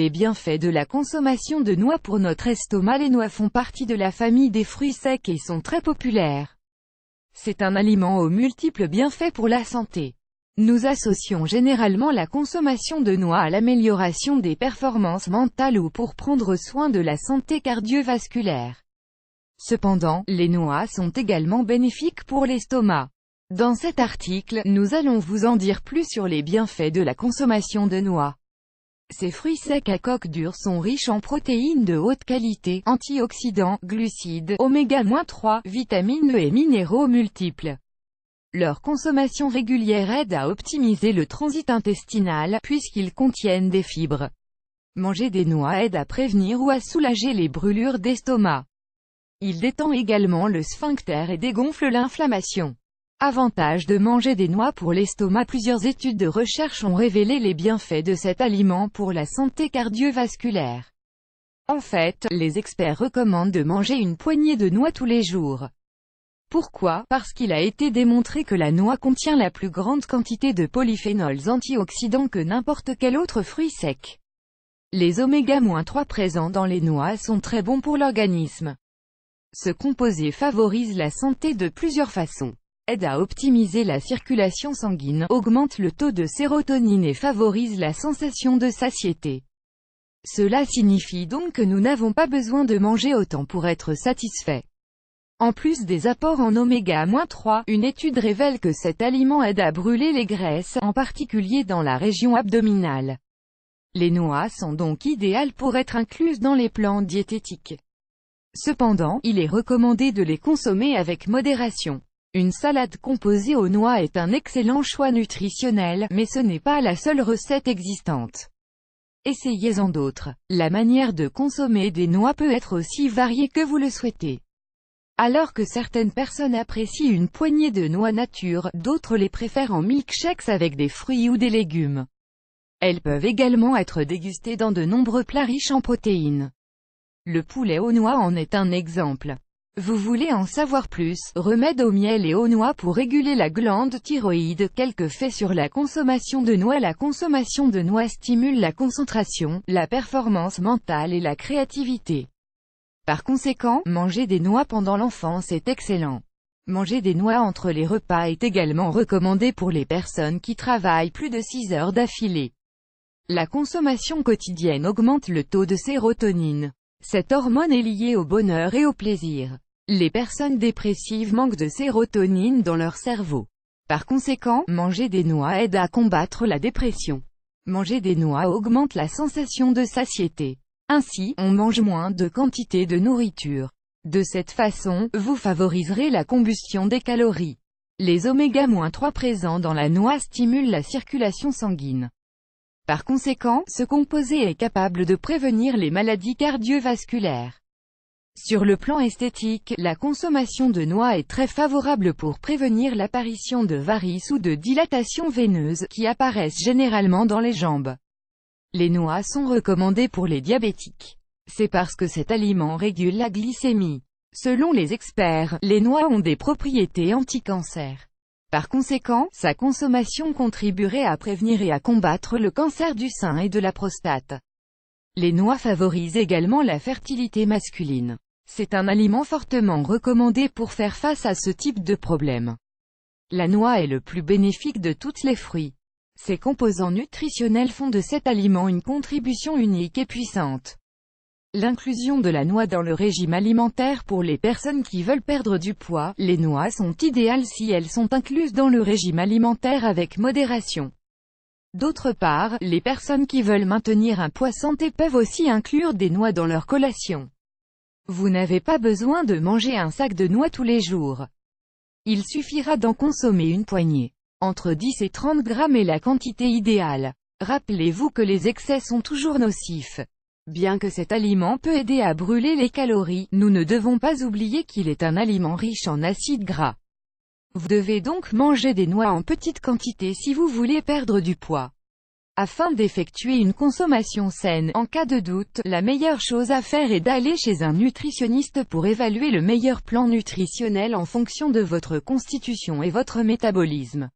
Les bienfaits de la consommation de noix pour notre estomac. Les noix font partie de la famille des fruits secs et sont très populaires. C'est un aliment aux multiples bienfaits pour la santé. Nous associons généralement la consommation de noix à l'amélioration des performances mentales ou pour prendre soin de la santé cardiovasculaire. Cependant, les noix sont également bénéfiques pour l'estomac. Dans cet article, nous allons vous en dire plus sur les bienfaits de la consommation de noix. Ces fruits secs à coque dure sont riches en protéines de haute qualité, antioxydants, glucides, oméga-3, vitamines E et minéraux multiples. Leur consommation régulière aide à optimiser le transit intestinal, puisqu'ils contiennent des fibres. Manger des noix aide à prévenir ou à soulager les brûlures d'estomac. Il détend également le sphincter et dégonfle l'inflammation. Avantage de manger des noix pour l'estomac. Plusieurs études de recherche ont révélé les bienfaits de cet aliment pour la santé cardiovasculaire. En fait, les experts recommandent de manger une poignée de noix tous les jours. Pourquoi? Parce qu'il a été démontré que la noix contient la plus grande quantité de polyphénols antioxydants que n'importe quel autre fruit sec. Les oméga-3 présents dans les noix sont très bons pour l'organisme. Ce composé favorise la santé de plusieurs façons. Aide à optimiser la circulation sanguine, augmente le taux de sérotonine et favorise la sensation de satiété. Cela signifie donc que nous n'avons pas besoin de manger autant pour être satisfait. En plus des apports en oméga-3, une étude révèle que cet aliment aide à brûler les graisses, en particulier dans la région abdominale. Les noix sont donc idéales pour être incluses dans les plans diététiques. Cependant, il est recommandé de les consommer avec modération. Une salade composée aux noix est un excellent choix nutritionnel, mais ce n'est pas la seule recette existante. Essayez-en d'autres. La manière de consommer des noix peut être aussi variée que vous le souhaitez. Alors que certaines personnes apprécient une poignée de noix nature, d'autres les préfèrent en milkshakes avec des fruits ou des légumes. Elles peuvent également être dégustées dans de nombreux plats riches en protéines. Le poulet aux noix en est un exemple. Vous voulez en savoir plus? Remède au miel et aux noix pour réguler la glande thyroïde. Quelques faits sur la consommation de noix. La consommation de noix stimule la concentration, la performance mentale et la créativité. Par conséquent, manger des noix pendant l'enfance est excellent. Manger des noix entre les repas est également recommandé pour les personnes qui travaillent plus de 6 heures d'affilée. La consommation quotidienne augmente le taux de sérotonine. Cette hormone est liée au bonheur et au plaisir. Les personnes dépressives manquent de sérotonine dans leur cerveau. Par conséquent, manger des noix aide à combattre la dépression. Manger des noix augmente la sensation de satiété. Ainsi, on mange moins de quantité de nourriture. De cette façon, vous favoriserez la combustion des calories. Les oméga-3 présents dans la noix stimulent la circulation sanguine. Par conséquent, ce composé est capable de prévenir les maladies cardiovasculaires. Sur le plan esthétique, la consommation de noix est très favorable pour prévenir l'apparition de varices ou de dilatations veineuses, qui apparaissent généralement dans les jambes. Les noix sont recommandées pour les diabétiques. C'est parce que cet aliment régule la glycémie. Selon les experts, les noix ont des propriétés anti-cancer. Par conséquent, sa consommation contribuerait à prévenir et à combattre le cancer du sein et de la prostate. Les noix favorisent également la fertilité masculine. C'est un aliment fortement recommandé pour faire face à ce type de problème. La noix est le plus bénéfique de tous les fruits. Ses composants nutritionnels font de cet aliment une contribution unique et puissante. L'inclusion de la noix dans le régime alimentaire. Pour les personnes qui veulent perdre du poids, les noix sont idéales si elles sont incluses dans le régime alimentaire avec modération. D'autre part, les personnes qui veulent maintenir un poids santé peuvent aussi inclure des noix dans leur collation. Vous n'avez pas besoin de manger un sac de noix tous les jours. Il suffira d'en consommer une poignée. Entre 10 et 30 grammes est la quantité idéale. Rappelez-vous que les excès sont toujours nocifs. Bien que cet aliment peut aider à brûler les calories, nous ne devons pas oublier qu'il est un aliment riche en acides gras. Vous devez donc manger des noix en petite quantité si vous voulez perdre du poids. Afin d'effectuer une consommation saine, en cas de doute, la meilleure chose à faire est d'aller chez un nutritionniste pour évaluer le meilleur plan nutritionnel en fonction de votre constitution et votre métabolisme.